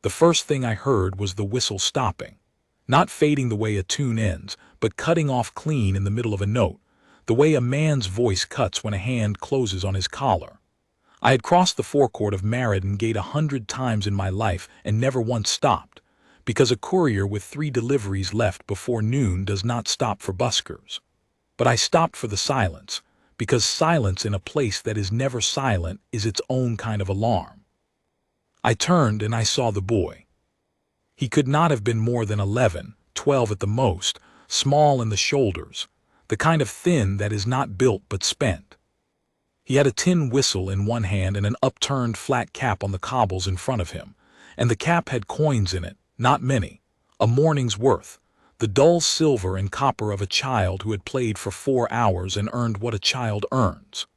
the first thing I heard was the whistle stopping. Not fading the way a tune ends, but cutting off clean in the middle of a note, the way a man's voice cuts when a hand closes on his collar. I had crossed the forecourt of Meriden Gate 100 times in my life and never once stopped, because a courier with 3 deliveries left before noon does not stop for buskers. But I stopped for the silence, because silence in a place that is never silent is its own kind of alarm. I turned and I saw the boy. He could not have been more than 11, 12 at the most, small in the shoulders, the kind of thin that is not built but spent. He had a tin whistle in one hand and an upturned flat cap on the cobbles in front of him, and the cap had coins in it, not many, a morning's worth, the dull silver and copper of a child who had played for 4 hours and earned what a child earns.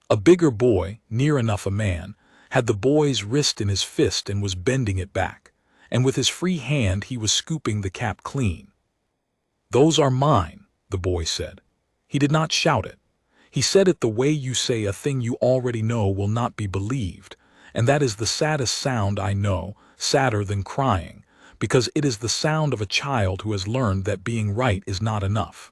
A bigger boy, near enough a man, had the boy's wrist in his fist and was bending it back, and with his free hand he was scooping the cap clean. "Those are mine," the boy said. He did not shout it. He said it the way you say a thing you already know will not be believed, and that is the saddest sound I know, sadder than crying, because it is the sound of a child who has learned that being right is not enough.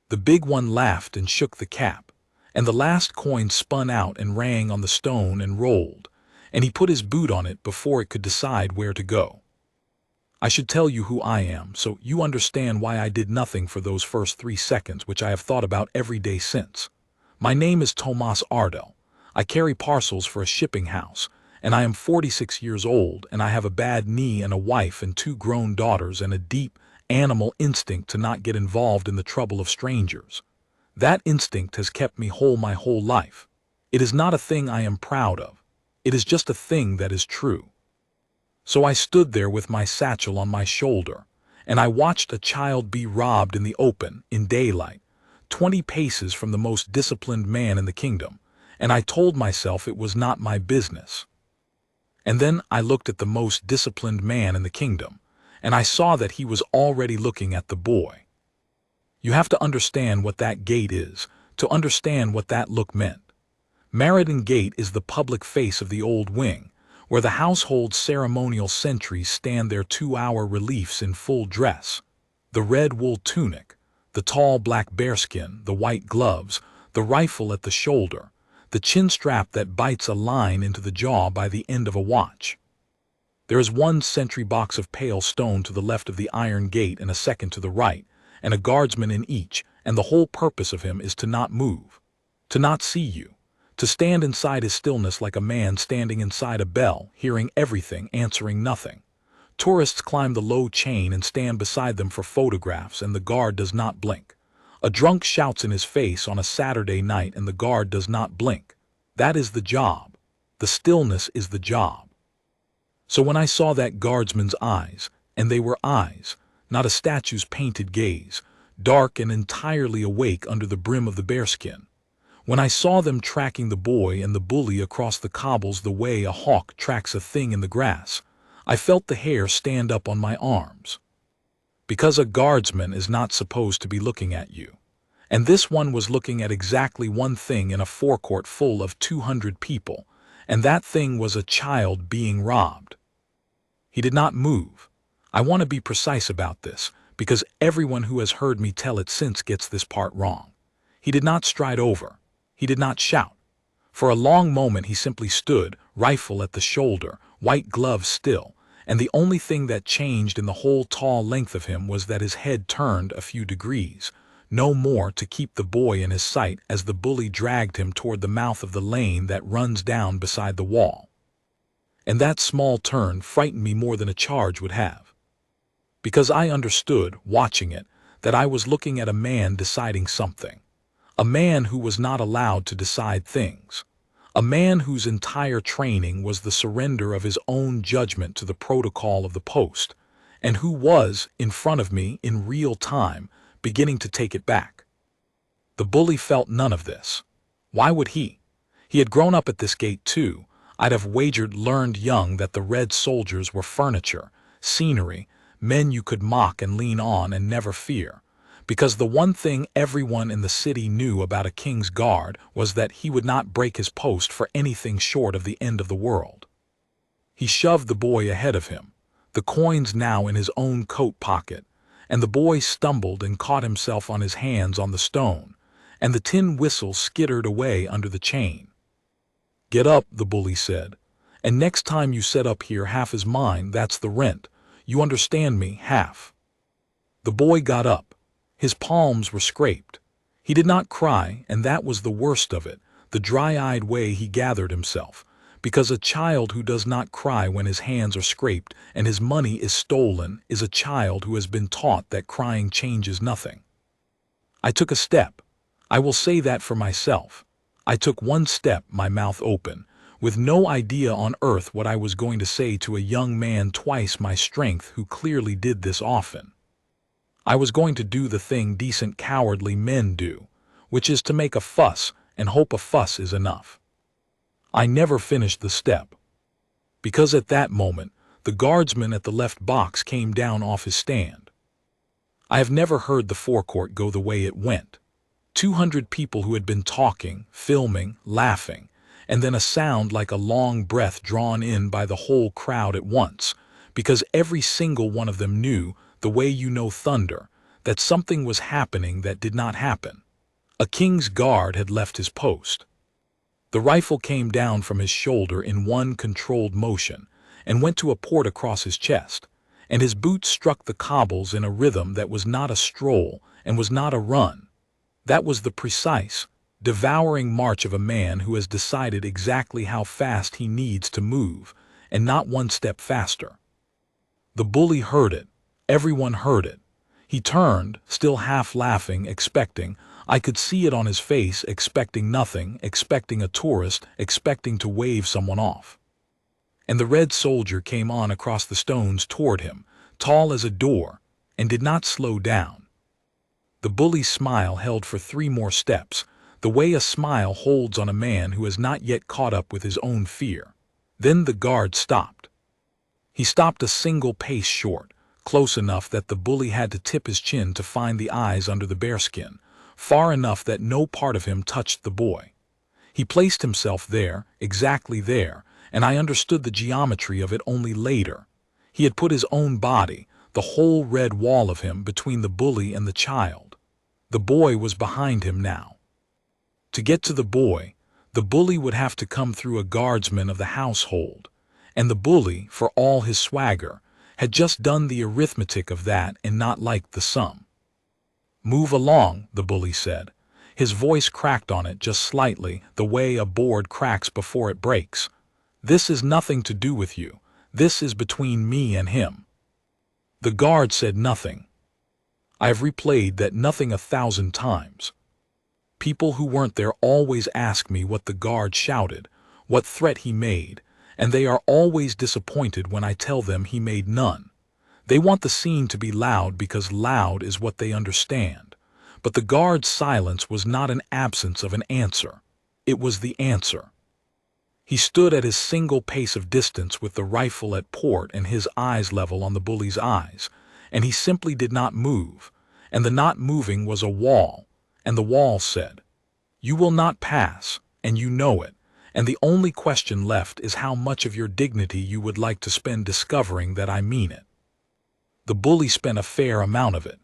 The big one laughed and shook the cap, and the last coin spun out and rang on the stone and rolled, and he put his boot on it before it could decide where to go. I should tell you who I am, so you understand why I did nothing for those first 3 seconds, which I have thought about every day since. My name is Tomas Ardell. I carry parcels for a shipping house, and I am 46 years old, and I have a bad knee and a wife and 2 grown daughters and a deep, animal instinct to not get involved in the trouble of strangers. That instinct has kept me whole my whole life. It is not a thing I am proud of. It is just a thing that is true. So I stood there with my satchel on my shoulder, and I watched a child be robbed in the open, in daylight, 20 paces from the most disciplined man in the kingdom, and I told myself it was not my business. And then I looked at the most disciplined man in the kingdom, and I saw that he was already looking at the boy. You have to understand what that gate is, to understand what that look meant. Meriden Gate is the public face of the old wing, where the household ceremonial sentries stand their 2-hour reliefs in full dress, the red wool tunic, the tall black bearskin, the white gloves, the rifle at the shoulder, the chin strap that bites a line into the jaw by the end of a watch. There is 1 sentry box of pale stone to the left of the iron gate and a second to the right, and a guardsman in each, and the whole purpose of him is to not move, to not see you, to stand inside his stillness like a man standing inside a bell, hearing everything, answering nothing. Tourists climb the low chain and stand beside them for photographs, and the guard does not blink. A drunk shouts in his face on a Saturday night and the guard does not blink. That is the job. The stillness is the job. So when I saw that guardsman's eyes, and they were eyes, not a statue's painted gaze, dark and entirely awake under the brim of the bearskin, when I saw them tracking the boy and the bully across the cobbles the way a hawk tracks a thing in the grass, I felt the hair stand up on my arms. Because a guardsman is not supposed to be looking at you. And this one was looking at exactly one thing in a forecourt full of 200 people, and that thing was a child being robbed. He did not move. I want to be precise about this, because everyone who has heard me tell it since gets this part wrong. He did not stride over. He did not shout. For a long moment he simply stood, rifle at the shoulder, white gloves still, and the only thing that changed in the whole tall length of him was that his head turned a few degrees, no more, to keep the boy in his sight as the bully dragged him toward the mouth of the lane that runs down beside the wall. And that small turn frightened me more than a charge would have. Because I understood, watching it, that I was looking at a man deciding something. A man who was not allowed to decide things. A man whose entire training was the surrender of his own judgment to the protocol of the post, and who was, in front of me, in real time, beginning to take it back. The bully felt none of this. Why would he? He had grown up at this gate too. I'd have wagered learned young that the red soldiers were furniture, scenery, men you could mock and lean on and never fear. Because the one thing everyone in the city knew about a king's guard was that he would not break his post for anything short of the end of the world. He shoved the boy ahead of him, the coins now in his own coat pocket, and the boy stumbled and caught himself on his hands on the stone, and the tin whistle skittered away under the chain. "Get up," the bully said, "and next time you set up here half is mine, that's the rent. You understand me, half." The boy got up. His palms were scraped. He did not cry, and that was the worst of it, the dry-eyed way he gathered himself, because a child who does not cry when his hands are scraped and his money is stolen is a child who has been taught that crying changes nothing. I took a step. I will say that for myself. I took one step, my mouth open, with no idea on earth what I was going to say to a young man twice my strength who clearly did this often. I was going to do the thing decent cowardly men do, which is to make a fuss and hope a fuss is enough. I never finished the step. Because at that moment, the guardsman at the left box came down off his stand. I have never heard the forecourt go the way it went. 200 people who had been talking, filming, laughing, and then a sound like a long breath drawn in by the whole crowd at once, because every single one of them knew, the way you know thunder, that something was happening that did not happen. A KingsGuard had left his post. The rifle came down from his shoulder in one controlled motion and went to a port across his chest, and his boots struck the cobbles in a rhythm that was not a stroll and was not a run. That was the precise, devouring march of a man who has decided exactly how fast he needs to move, and not one step faster. The bully heard it. Everyone heard it. He turned, still half laughing, expecting. I could see it on his face, expecting nothing, expecting a tourist, expecting to wave someone off. And the red soldier came on across the stones toward him, tall as a door, and did not slow down. The bully's smile held for 3 more steps, the way a smile holds on a man who has not yet caught up with his own fear. Then the guard stopped. He stopped a single pace short, close enough that the bully had to tip his chin to find the eyes under the bearskin, far enough that no part of him touched the boy. He placed himself there, exactly there, and I understood the geometry of it only later. He had put his own body, the whole red wall of him, between the bully and the child. The boy was behind him now. To get to the boy, the bully would have to come through a guardsman of the household, and the bully, for all his swagger, had just done the arithmetic of that and not liked the sum. "Move along," the bully said. His voice cracked on it just slightly, the way a board cracks before it breaks. "This is nothing to do with you. This is between me and him." The guard said nothing. I have replayed that nothing 1,000 times. People who weren't there always ask me what the guard shouted, what threat he made, and they are always disappointed when I tell them he made none. They want the scene to be loud because loud is what they understand. But the guard's silence was not an absence of an answer. It was the answer. He stood at his single pace of distance with the rifle at port and his eyes level on the bully's eyes, and he simply did not move, and the not moving was a wall, and the wall said, "You will not pass, and you know it, and the only question left is how much of your dignity you would like to spend discovering that I mean it." The bully spent a fair amount of it.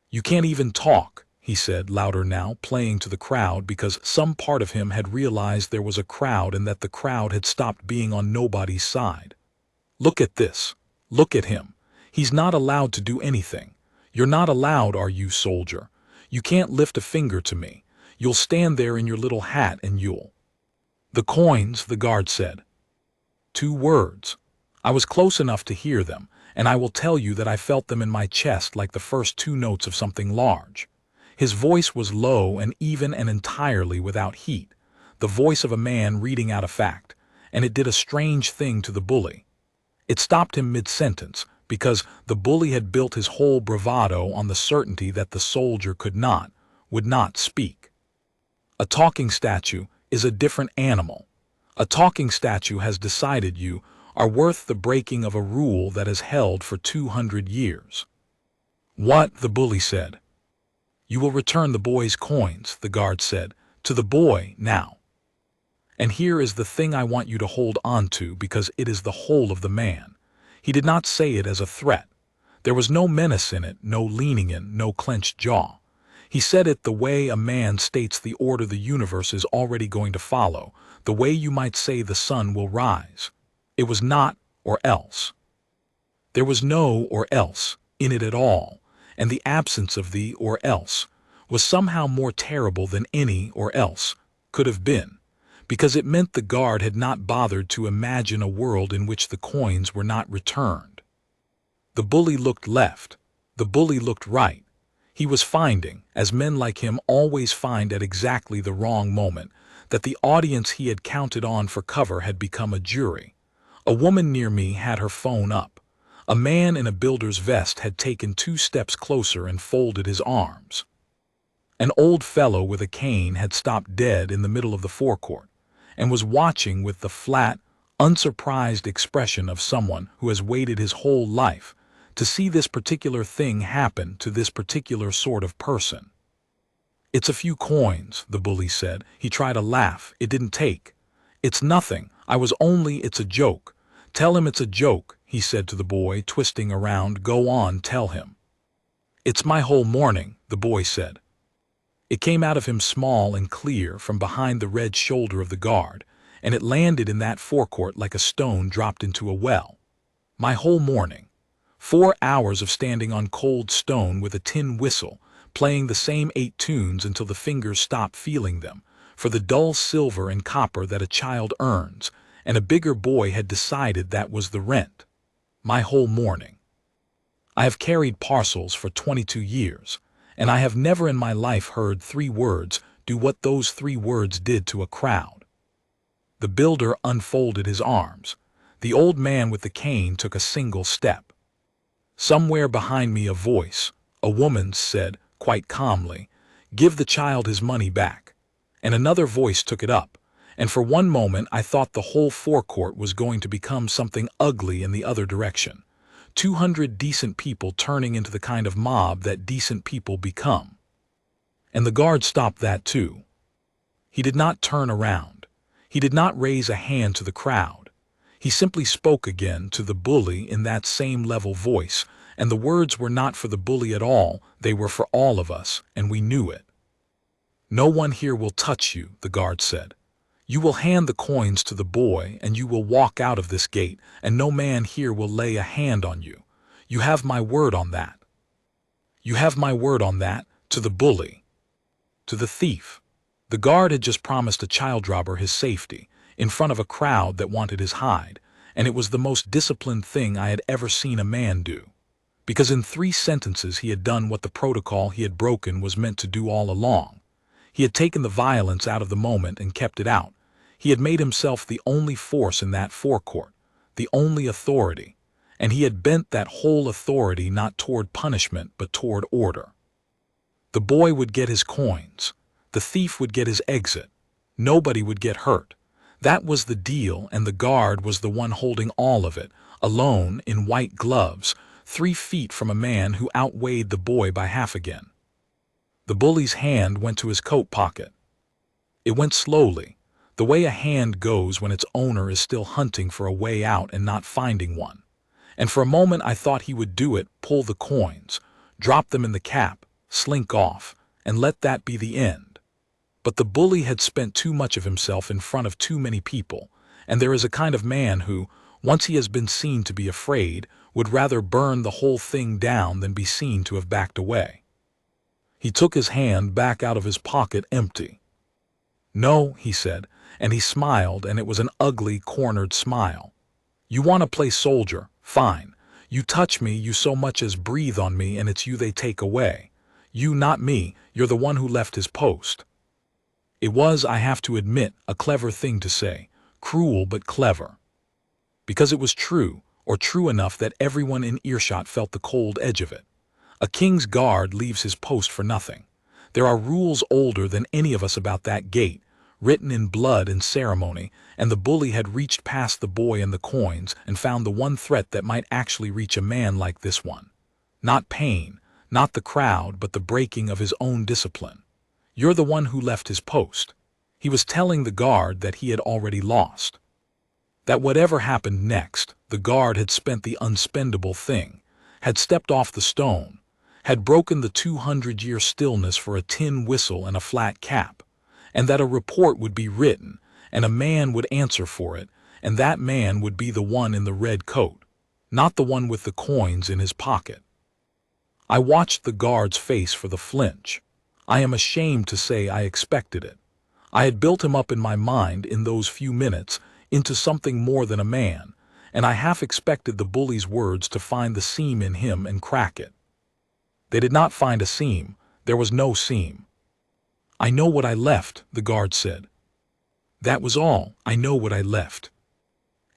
"You can't even talk," he said, louder now, playing to the crowd because some part of him had realized there was a crowd and that the crowd had stopped being on nobody's side. "Look at this. Look at him. He's not allowed to do anything. You're not allowed, are you, soldier? You can't lift a finger to me. You'll stand there in your little hat and you'll—" "The coins," the guard said. 2 words. I was close enough to hear them, and I will tell you that I felt them in my chest like the first 2 notes of something large. His voice was low and even and entirely without heat, the voice of a man reading out a fact, and it did a strange thing to the bully. It stopped him mid-sentence, because the bully had built his whole bravado on the certainty that the soldier would not speak. A talking statue is a different animal. A talking statue has decided you are worth the breaking of a rule that has held for 200 years. "What?" the bully said. "You will return the boy's coins," the guard said, "to the boy now." And here is the thing I want you to hold on to because it is the whole of the man. He did not say it as a threat. There was no menace in it, no leaning in, no clenched jaw. He said it the way a man states the order the universe is already going to follow, the way you might say the sun will rise. It was not or else. There was no or else in it at all, and the absence of the or else was somehow more terrible than any or else could have been, because it meant the guard had not bothered to imagine a world in which the coins were not returned. The bully looked left. The bully looked right. He was finding, as men like him always find at exactly the wrong moment, that the audience he had counted on for cover had become a jury. A woman near me had her phone up. A man in a builder's vest had taken 2 steps closer and folded his arms. An old fellow with a cane had stopped dead in the middle of the forecourt and was watching with the flat, unsurprised expression of someone who has waited his whole life to see this particular thing happen to this particular sort of person. "It's a few coins," the bully said. He tried to laugh. "It didn't take. It's nothing. It's a joke. Tell him it's a joke," he said to the boy, twisting around. "Go on, tell him." "It's my whole morning," the boy said. It came out of him small and clear from behind the red shoulder of the guard, and it landed in that forecourt like a stone dropped into a well. My whole morning. 4 hours of standing on cold stone with a tin whistle, playing the same 8 tunes until the fingers stopped feeling them, for the dull silver and copper that a child earns, and a bigger boy had decided that was the rent. My whole morning. I have carried parcels for 22 years, and I have never in my life heard 3 words do what those 3 words did to a crowd. The builder unfolded his arms. The old man with the cane took a single step. Somewhere behind me a voice, a woman's, said, quite calmly, "Give the child his money back." And another voice took it up, and for one moment I thought the whole forecourt was going to become something ugly in the other direction. 200 decent people turning into the kind of mob that decent people become. And the guard stopped that too. He did not turn around. He did not raise a hand to the crowd. He simply spoke again to the bully in that same level voice, and the words were not for the bully at all, they were for all of us, and we knew it. "No one here will touch you," the guard said. "You will hand the coins to the boy, and you will walk out of this gate, and no man here will lay a hand on you. You have my word on that. You have my word on that," to the bully. To the thief. The guard had just promised a child robber his safety, in front of a crowd that wanted his hide, and it was the most disciplined thing I had ever seen a man do. Because in 3 sentences he had done what the protocol he had broken was meant to do all along. He had taken the violence out of the moment and kept it out. He had made himself the only force in that forecourt, the only authority, and he had bent that whole authority not toward punishment but toward order. The boy would get his coins. The thief would get his exit. Nobody would get hurt. That was the deal, and the guard was the one holding all of it, alone, in white gloves, 3 feet from a man who outweighed the boy by half again. The bully's hand went to his coat pocket. It went slowly, the way a hand goes when its owner is still hunting for a way out and not finding one. And for a moment I thought he would do it, pull the coins, drop them in the cap, slink off, and let that be the end. But the bully had spent too much of himself in front of too many people, and there is a kind of man who, once he has been seen to be afraid, would rather burn the whole thing down than be seen to have backed away. He took his hand back out of his pocket empty. "No," he said, and he smiled, and it was an ugly, cornered smile. "You want to play soldier? Fine. You touch me, you so much as breathe on me, and it's you they take away. You, not me, you're the one who left his post." It was, I have to admit, a clever thing to say, cruel but clever. Because it was true, or true enough that everyone in earshot felt the cold edge of it. A king's guard leaves his post for nothing. There are rules older than any of us about that gate, written in blood and ceremony, and the bully had reached past the boy and the coins and found the one threat that might actually reach a man like this one. Not pain, not the crowd, but the breaking of his own discipline. "You're the one who left his post." He was telling the guard that he had already lost. That whatever happened next, the guard had spent the unspendable thing, had stepped off the stone, had broken the 200-year stillness for a tin whistle and a flat cap, and that a report would be written, and a man would answer for it, and that man would be the one in the red coat, not the one with the coins in his pocket. I watched the guard's face for the flinch. I am ashamed to say I expected it. I had built him up in my mind in those few minutes into something more than a man, and I half expected the bully's words to find the seam in him and crack it. They did not find a seam. There was no seam. "I know what I left," the guard said. That was all. I know what I left.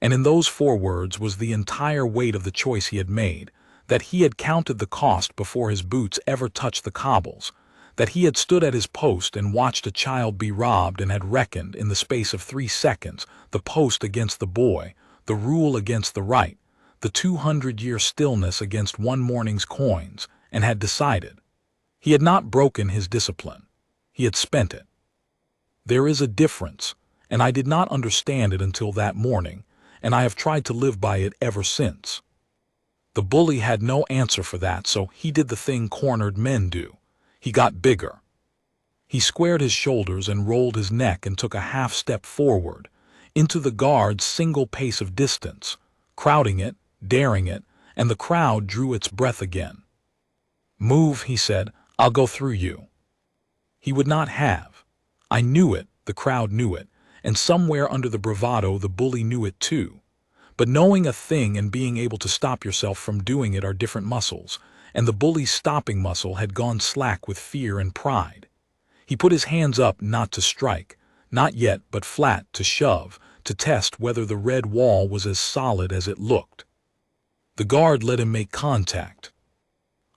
And in those 4 words was the entire weight of the choice he had made, that he had counted the cost before his boots ever touched the cobbles, that he had stood at his post and watched a child be robbed and had reckoned, in the space of 3 seconds, the post against the boy, the rule against the right, the 200-year stillness against one morning's coins, and had decided. He had not broken his discipline. He had spent it. There is a difference, and I did not understand it until that morning, and I have tried to live by it ever since. The bully had no answer for that, so he did the thing cornered men do. He got bigger. He squared his shoulders and rolled his neck and took a half step forward, into the guard's single pace of distance, crowding it, daring it, and the crowd drew its breath again. "Move," he said, "I'll go through you." He would not have. I knew it, the crowd knew it, and somewhere under the bravado the bully knew it too. But knowing a thing and being able to stop yourself from doing it are different muscles, and the bully's stopping muscle had gone slack with fear and pride. He put his hands up not to strike, not yet, but flat to shove, to test whether the red wall was as solid as it looked. The guard let him make contact.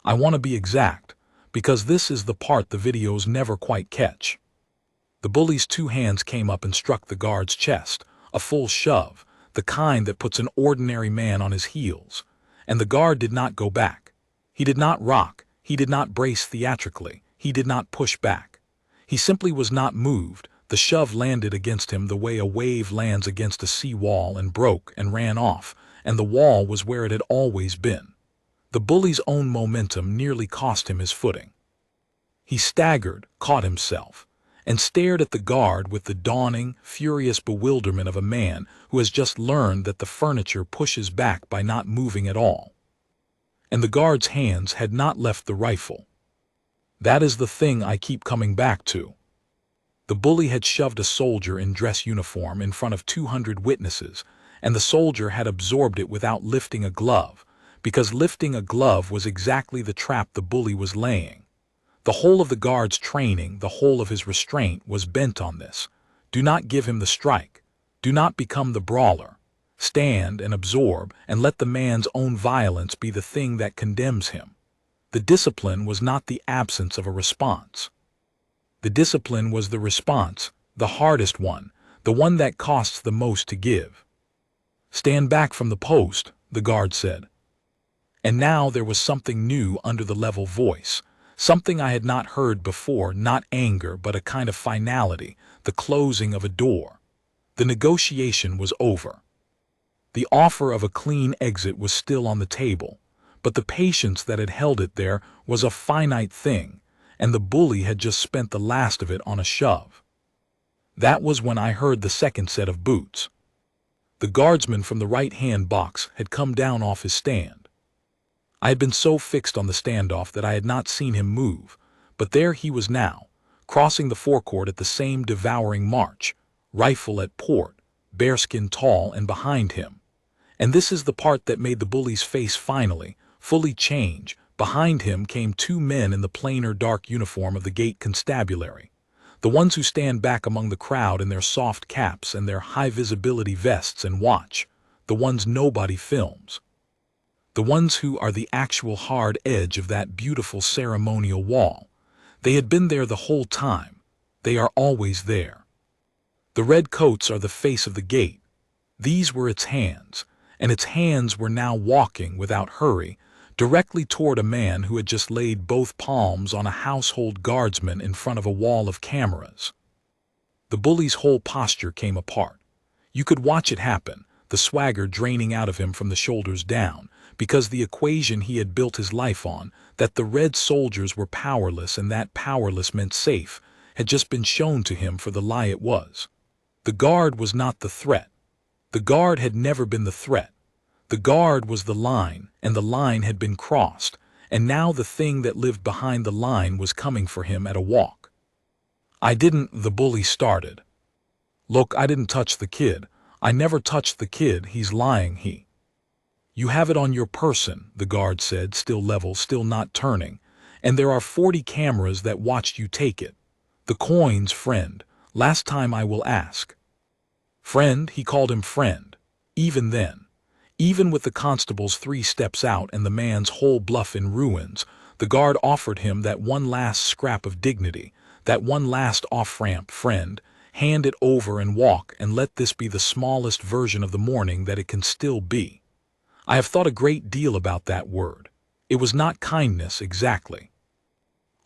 I want to be exact, because this is the part the videos never quite catch. The bully's 2 hands came up and struck the guard's chest, a full shove, the kind that puts an ordinary man on his heels, and the guard did not go back. He did not rock, he did not brace theatrically, he did not push back. He simply was not moved. The shove landed against him the way a wave lands against a sea wall and broke and ran off, and the wall was where it had always been. The bully's own momentum nearly cost him his footing. He staggered, caught himself, and stared at the guard with the dawning, furious bewilderment of a man who has just learned that the furniture pushes back by not moving at all. And the guard's hands had not left the rifle. That is the thing I keep coming back to. The bully had shoved a soldier in dress uniform in front of 200 witnesses, and the soldier had absorbed it without lifting a glove, because lifting a glove was exactly the trap the bully was laying. The whole of the guard's training, the whole of his restraint was bent on this. Do not give him the strike. Do not become the brawler. Stand and absorb and let the man's own violence be the thing that condemns him. The discipline was not the absence of a response. The discipline was the response, the hardest one, the one that costs the most to give. "Stand back from the post," the guard said. And now there was something new under the level voice, something I had not heard before, not anger but a kind of finality, the closing of a door. The negotiation was over. The offer of a clean exit was still on the table, but the patience that had held it there was a finite thing, and the bully had just spent the last of it on a shove. That was when I heard the second set of boots. The guardsman from the right-hand box had come down off his stand. I had been so fixed on the standoff that I had not seen him move, but there he was now, crossing the forecourt at the same devouring march, rifle at port, bearskin tall and behind him. And this is the part that made the bully's face finally, fully change. Behind him came 2 men in the plainer dark uniform of the gate constabulary, the ones who stand back among the crowd in their soft caps and their high-visibility vests and watch, the ones nobody films. The ones who are the actual hard edge of that beautiful ceremonial wall. They had been there the whole time. They are always there. The red coats are the face of the gate. These were its hands, and its hands were now walking without hurry, directly toward a man who had just laid both palms on a household guardsman in front of a wall of cameras. The bully's whole posture came apart. You could watch it happen, the swagger draining out of him from the shoulders down, because the equation he had built his life on, that the red soldiers were powerless and that powerless meant safe, had just been shown to him for the lie it was. The guard was not the threat. The guard had never been the threat. The guard was the line, and the line had been crossed, and now the thing that lived behind the line was coming for him at a walk. "I didn't," the bully started. "Look, I didn't touch the kid. I never touched the kid. He's lying, You have it on your person," the guard said, still level, still not turning, "and there are 40 cameras that watched you take it. The coins, friend. Last time I will ask." Friend, he called him friend. Even then. Even with the constable's 3 steps out and the man's whole bluff in ruins, the guard offered him that one last scrap of dignity, that one last off-ramp. "Friend, hand it over and walk, and let this be the smallest version of the morning that it can still be." I have thought a great deal about that word. It was not kindness exactly.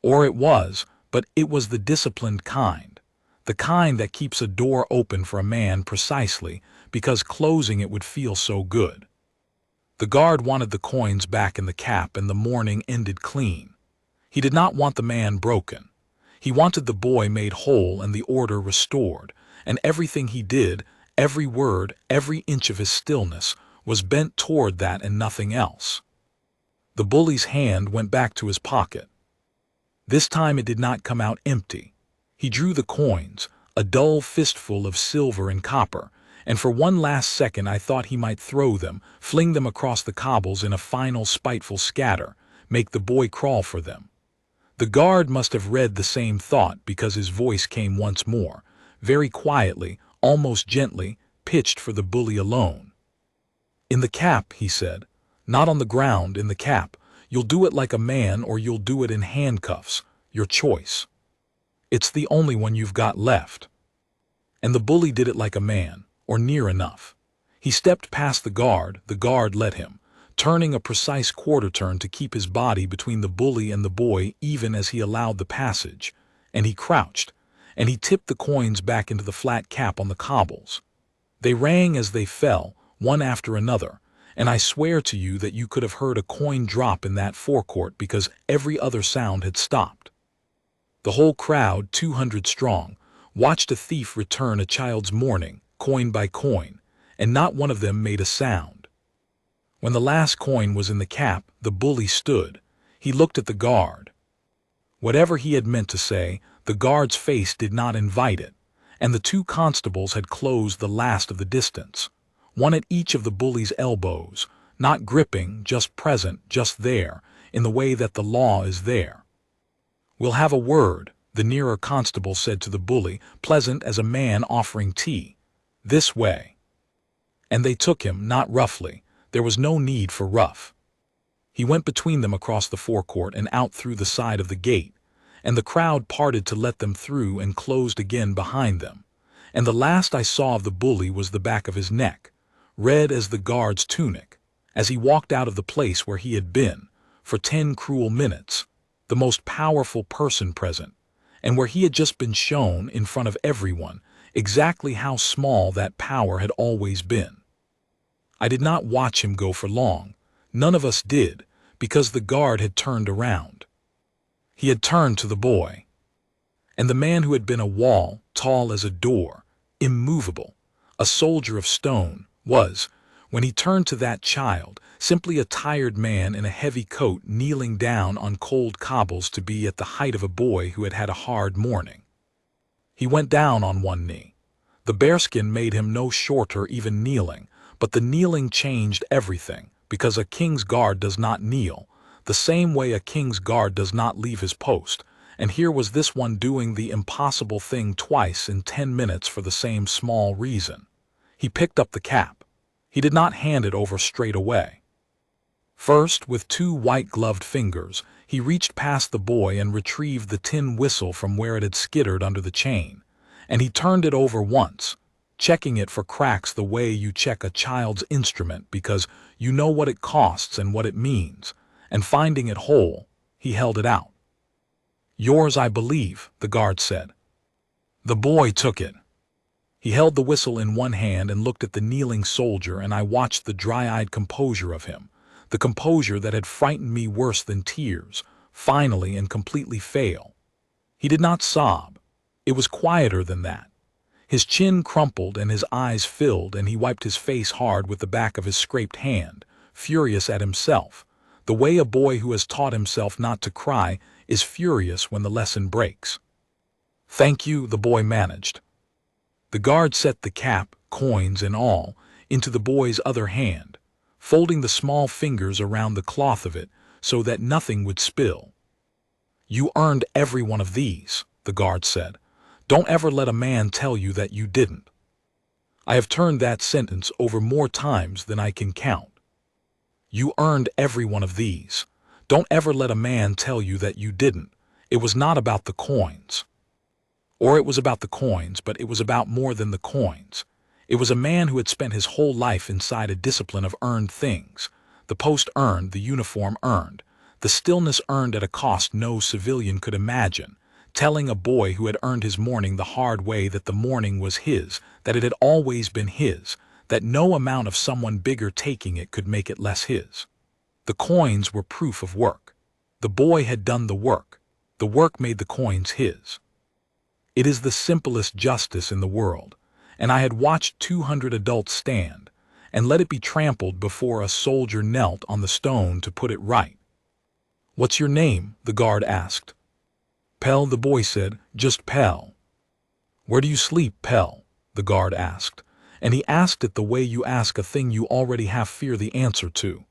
Or it was, but it was the disciplined kind. The kind that keeps a door open for a man precisely because closing it would feel so good. The guard wanted the coins back in the cap, and the morning ended clean. He did not want the man broken. He wanted the boy made whole and the order restored, and everything he did, every word, every inch of his stillness, was bent toward that and nothing else. The bully's hand went back to his pocket. This time it did not come out empty. He drew the coins, a dull fistful of silver and copper, and for one last second I thought he might throw them, fling them across the cobbles in a final spiteful scatter, make the boy crawl for them. The guard must have read the same thought, because his voice came once more, very quietly, almost gently, pitched for the bully alone. "In the cap," he said. "Not on the ground, in the cap. You'll do it like a man, or you'll do it in handcuffs. Your choice. It's the only one you've got left." And the bully did it like a man, or near enough. He stepped past the guard let him, turning a precise quarter turn to keep his body between the bully and the boy even as he allowed the passage, and he crouched, and he tipped the coins back into the flat cap on the cobbles. They rang as they fell, one after another, and I swear to you that you could have heard a coin drop in that forecourt because every other sound had stopped. The whole crowd, 200 strong, watched a thief return a child's mourning, coin by coin, and not one of them made a sound. When the last coin was in the cap, the bully stood. He looked at the guard. Whatever he had meant to say, the guard's face did not invite it, and the 2 constables had closed the last of the distance, one at each of the bully's elbows, not gripping, just present, just there, in the way that the law is there. "We'll have a word," the nearer constable said to the bully, pleasant as a man offering tea. "This way." And they took him, not roughly. There was no need for rough. He went between them across the forecourt and out through the side of the gate, and the crowd parted to let them through and closed again behind them. And the last I saw of the bully was the back of his neck, red as the guard's tunic, as he walked out of the place where he had been, for 10 cruel minutes, the most powerful person present, and where he had just been shown, in front of everyone, exactly how small that power had always been. I did not watch him go for long. None of us did, because the guard had turned around. He had turned to the boy. And the man who had been a wall, tall as a door, immovable, a soldier of stone, was, when he turned to that child, simply a tired man in a heavy coat kneeling down on cold cobbles to be at the height of a boy who had had a hard morning. He went down on one knee. The bearskin made him no shorter even kneeling, but the kneeling changed everything, because a king's guard does not kneel, the same way a king's guard does not leave his post, and here was this one doing the impossible thing twice in 10 minutes for the same small reason. He picked up the cap. He did not hand it over straight away. First, with 2 white-gloved fingers, he reached past the boy and retrieved the tin whistle from where it had skittered under the chain, and he turned it over once, checking it for cracks the way you check a child's instrument because you know what it costs and what it means, and finding it whole, he held it out. "Yours, I believe," the guard said. The boy took it. He held the whistle in one hand and looked at the kneeling soldier, and I watched the dry-eyed composure of him, the composure that had frightened me worse than tears, finally and completely fail. He did not sob. It was quieter than that. His chin crumpled and his eyes filled, and he wiped his face hard with the back of his scraped hand, furious at himself, the way a boy who has taught himself not to cry is furious when the lesson breaks. "Thank you," the boy managed. The guard set the cap, coins and all, into the boy's other hand, folding the small fingers around the cloth of it so that nothing would spill. "You earned every one of these," the guard said. "Don't ever let a man tell you that you didn't." I have turned that sentence over more times than I can count. You earned every one of these. Don't ever let a man tell you that you didn't. It was not about the coins. Or it was about the coins, but it was about more than the coins. It was a man who had spent his whole life inside a discipline of earned things. The post earned, the uniform earned, the stillness earned at a cost no civilian could imagine, telling a boy who had earned his morning the hard way that the morning was his, that it had always been his, that no amount of someone bigger taking it could make it less his. The coins were proof of work. The boy had done the work. The work made the coins his. It is the simplest justice in the world, and I had watched 200 adults stand, and let it be trampled before a soldier knelt on the stone to put it right. "What's your name?" the guard asked. "Pell," the boy said, "just Pell." "Where do you sleep, Pell?" the guard asked, and he asked it the way you ask a thing you already half fear the answer to.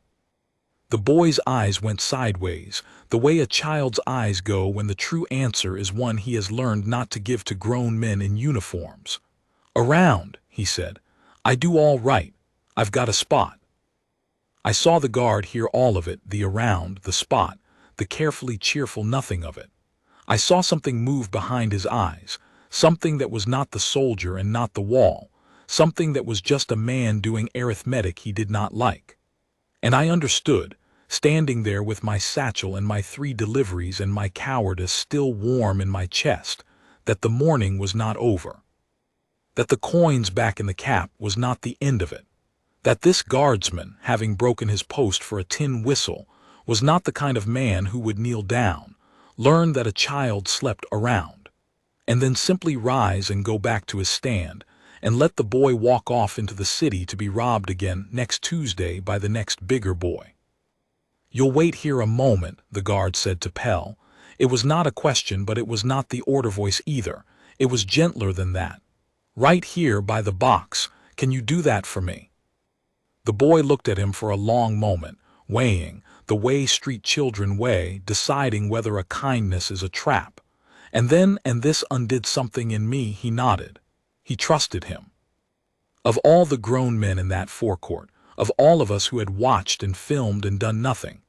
The boy's eyes went sideways, the way a child's eyes go when the true answer is one he has learned not to give to grown men in uniforms. "Around," he said. "I do all right. I've got a spot." I saw the guard hear all of it, the around, the spot, the carefully cheerful nothing of it. I saw something move behind his eyes, something that was not the soldier and not the wall, something that was just a man doing arithmetic he did not like. And I understood, standing there with my satchel and my 3 deliveries and my cowardice still warm in my chest, that the morning was not over. That the coins back in the cap was not the end of it. That this guardsman, having broken his post for a tin whistle, was not the kind of man who would kneel down, learn that a child slept around, and then simply rise and go back to his stand, and let the boy walk off into the city to be robbed again next Tuesday by the next bigger boy. "You'll wait here a moment," the guard said to Pell. It was not a question, but it was not the order voice either. It was gentler than that. "Right here by the box. Can you do that for me?" The boy looked at him for a long moment, weighing, the way street children weigh, deciding whether a kindness is a trap. And then, and this undid something in me, he nodded. He trusted him. Of all the grown men in that forecourt, of all of us who had watched and filmed and done nothing,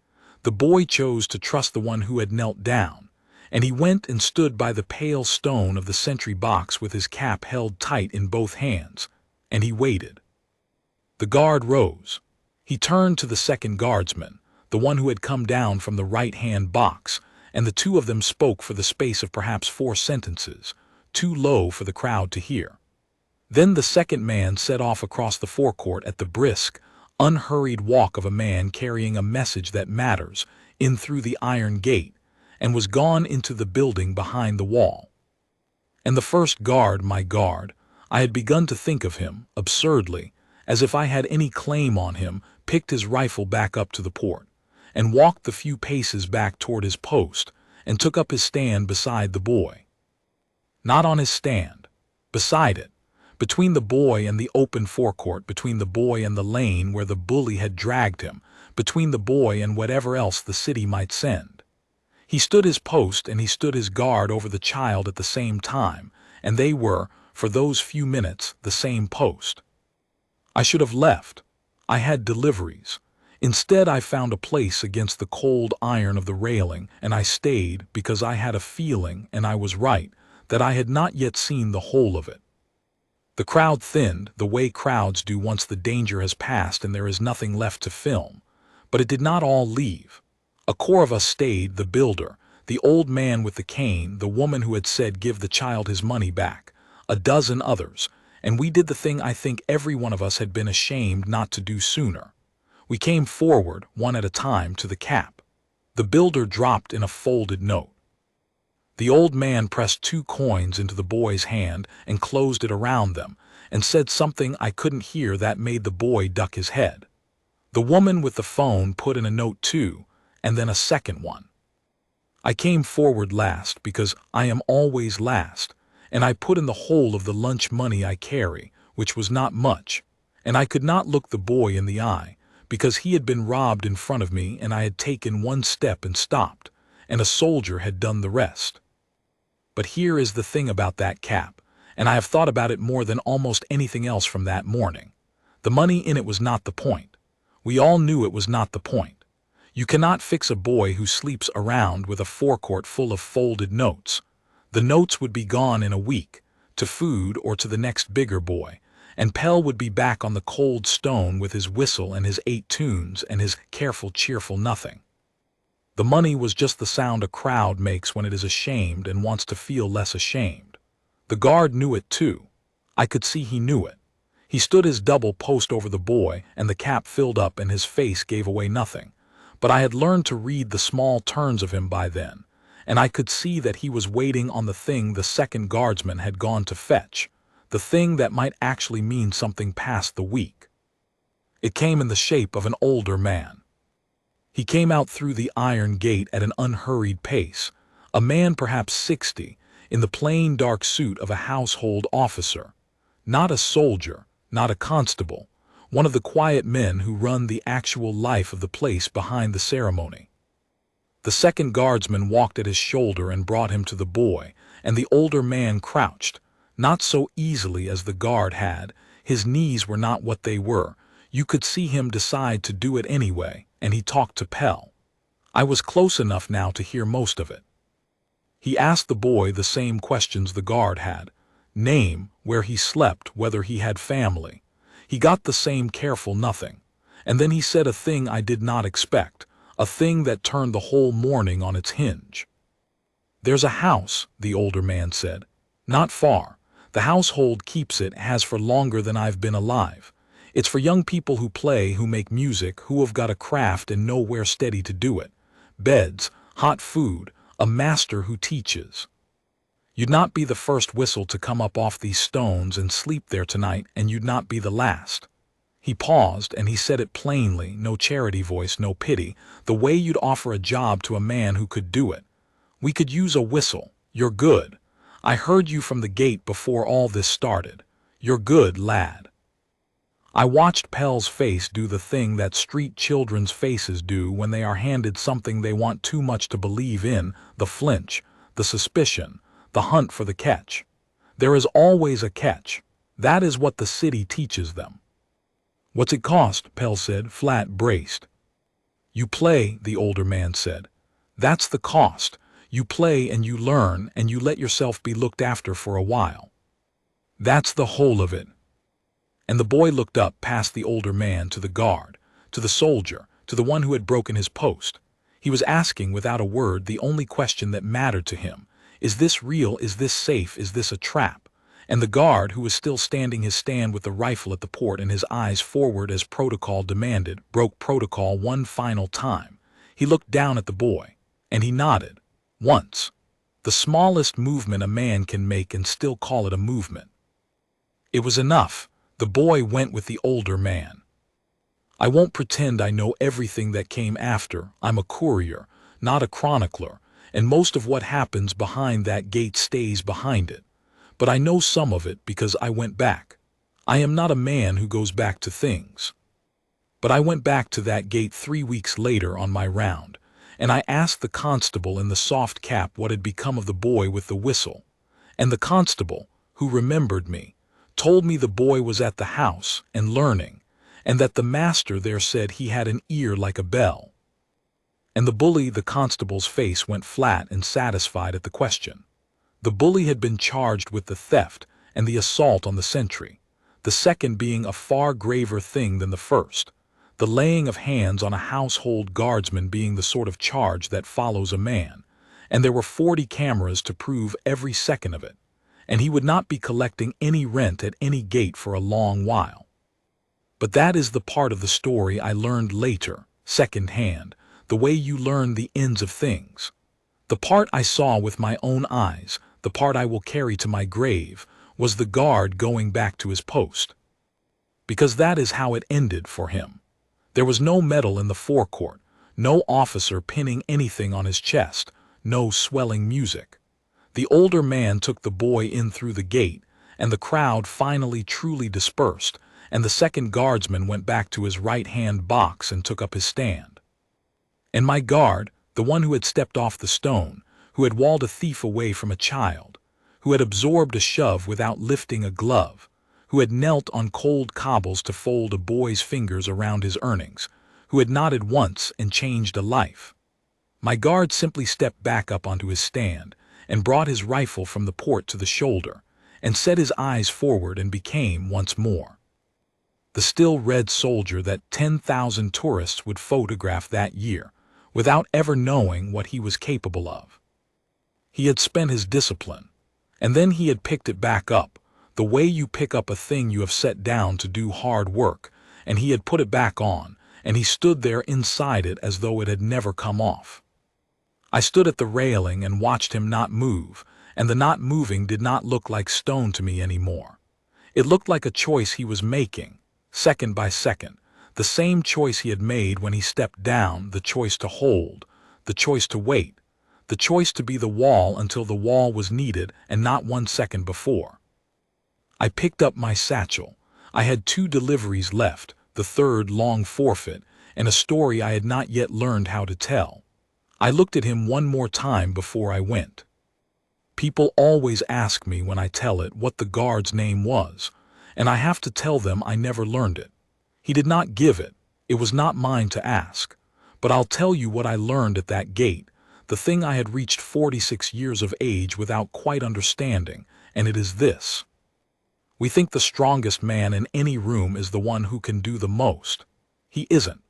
the boy chose to trust the one who had knelt down, and he went and stood by the pale stone of the sentry box with his cap held tight in both hands, and he waited. The guard rose. He turned to the second guardsman, the one who had come down from the right-hand box, and the 2 of them spoke for the space of perhaps 4 sentences, too low for the crowd to hear. Then the second man set off across the forecourt at the brisk, unhurried walk of a man carrying a message that matters, in through the iron gate, and was gone into the building behind the wall. And the first guard, my guard, I had begun to think of him, absurdly, as if I had any claim on him, picked his rifle back up to the port, and walked the few paces back toward his post, and took up his stand beside the boy. Not on his stand, beside it, between the boy and the open forecourt, between the boy and the lane where the bully had dragged him, between the boy and whatever else the city might send. He stood his post and he stood his guard over the child at the same time, and they were, for those few minutes, the same post. I should have left. I had deliveries. Instead, I found a place against the cold iron of the railing, and I stayed because I had a feeling, and I was right, that I had not yet seen the whole of it. The crowd thinned, the way crowds do once the danger has passed and there is nothing left to film. But it did not all leave. A core of us stayed, the builder, the old man with the cane, the woman who had said give the child his money back, a dozen others, and we did the thing I think every one of us had been ashamed not to do sooner. We came forward, one at a time, to the cap. The builder dropped in a folded note. The old man pressed 2 coins into the boy's hand and closed it around them, and said something I couldn't hear that made the boy duck his head. The woman with the phone put in a note too, and then a second one. I came forward last because I am always last, and I put in the whole of the lunch money I carry, which was not much, and I could not look the boy in the eye, because he had been robbed in front of me and I had taken 1 step and stopped, and a soldier had done the rest. But here is the thing about that cap, and I have thought about it more than almost anything else from that morning. The money in it was not the point. We all knew it was not the point. You cannot fix a boy who sleeps around with a forecourt full of folded notes. The notes would be gone in a week, to food or to the next bigger boy, and Pell would be back on the cold stone with his whistle and his 8 tunes and his careful, cheerful nothing. The money was just the sound a crowd makes when it is ashamed and wants to feel less ashamed. The guard knew it too. I could see he knew it. He stood his double post over the boy, and the cap filled up and his face gave away nothing. But I had learned to read the small turns of him by then, and I could see that he was waiting on the thing the second guardsman had gone to fetch, the thing that might actually mean something past the week. It came in the shape of an older man. He came out through the iron gate at an unhurried pace, a man perhaps 60, in the plain dark suit of a household officer. Not a soldier, not a constable, one of the quiet men who run the actual life of the place behind the ceremony. The second guardsman walked at his shoulder and brought him to the boy, and the older man crouched, not so easily as the guard had. His knees were not what they were. You could see him decide to do it anyway, and he talked to Pell. I was close enough now to hear most of it. He asked the boy the same questions the guard had. Name, where he slept, whether he had family. He got the same careful nothing. And then he said a thing I did not expect, a thing that turned the whole morning on its hinge. There's a house, the older man said. Not far. The household keeps it, has for longer than I've been alive. It's for young people who play, who make music, who have got a craft and know where steady to do it. Beds, hot food, a master who teaches. You'd not be the first whistle to come up off these stones and sleep there tonight, and you'd not be the last. He paused, and he said it plainly, no charity voice, no pity, the way you'd offer a job to a man who could do it. We could use a whistle. You're good. I heard you from the gate before all this started. You're good, lad. I watched Pell's face do the thing that street children's faces do when they are handed something they want too much to believe in, the flinch, the suspicion, the hunt for the catch. There is always a catch. That is what the city teaches them. What's it cost? Pell said, flat braced. You play, the older man said. That's the cost. You play and you learn and you let yourself be looked after for a while. That's the whole of it. And the boy looked up past the older man to the guard, to the soldier, to the one who had broken his post. He was asking without a word the only question that mattered to him. Is this real? Is this safe? Is this a trap? And the guard, who was still standing his stand with the rifle at the port and his eyes forward as protocol demanded, broke protocol one final time. He looked down at the boy, and he nodded. Once. The smallest movement a man can make and still call it a movement. It was enough. The boy went with the older man. I won't pretend I know everything that came after. I'm a courier, not a chronicler, and most of what happens behind that gate stays behind it. But I know some of it because I went back. I am not a man who goes back to things. But I went back to that gate 3 weeks later on my round, and I asked the constable in the soft cap what had become of the boy with the whistle. And the constable, who remembered me, told me the boy was at the house and learning, and that the master there said he had an ear like a bell. And the bully, the constable's face went flat and satisfied at the question. The bully had been charged with the theft and the assault on the sentry, the second being a far graver thing than the first, the laying of hands on a household guardsman being the sort of charge that follows a man, and there were 40 cameras to prove every second of it, and he would not be collecting any rent at any gate for a long while. But that is the part of the story I learned later, second-hand, the way you learn the ends of things. The part I saw with my own eyes, the part I will carry to my grave, was the guard going back to his post. Because that is how it ended for him. There was no medal in the forecourt, no officer pinning anything on his chest, no swelling music. The older man took the boy in through the gate, and the crowd finally truly dispersed, and the second guardsman went back to his right-hand box and took up his stand. And my guard, the one who had stepped off the stone, who had walled a thief away from a child, who had absorbed a shove without lifting a glove, who had knelt on cold cobbles to fold a boy's fingers around his earnings, who had nodded once and changed a life. My guard simply stepped back up onto his stand and brought his rifle from the port to the shoulder and set his eyes forward and became once more the still red soldier that 10,000 tourists would photograph that year without ever knowing what he was capable of. He had spent his discipline, and then he had picked it back up, the way you pick up a thing you have set down to do hard work, and he had put it back on, and he stood there inside it as though it had never come off. I stood at the railing and watched him not move, and the not moving did not look like stone to me anymore. It looked like a choice he was making, second by second, the same choice he had made when he stepped down, the choice to hold, the choice to wait, the choice to be the wall until the wall was needed and not 1 second before. I picked up my satchel. I had 2 deliveries left, the third long forfeit, and a story I had not yet learned how to tell. I looked at him one more time before I went. People always ask me when I tell it what the guard's name was, and I have to tell them I never learned it. He did not give it. It was not mine to ask. But I'll tell you what I learned at that gate, the thing I had reached 46 years of age without quite understanding, and it is this. We think the strongest man in any room is the one who can do the most. He isn't.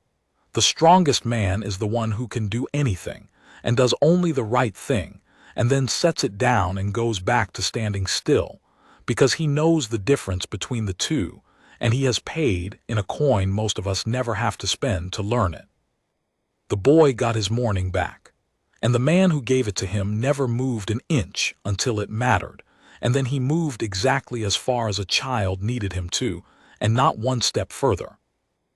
The strongest man is the one who can do anything, and does only the right thing, and then sets it down and goes back to standing still, because he knows the difference between the two, and he has paid in a coin most of us never have to spend to learn it. The boy got his morning back, and the man who gave it to him never moved an inch until it mattered, and then he moved exactly as far as a child needed him to, and not 1 step further.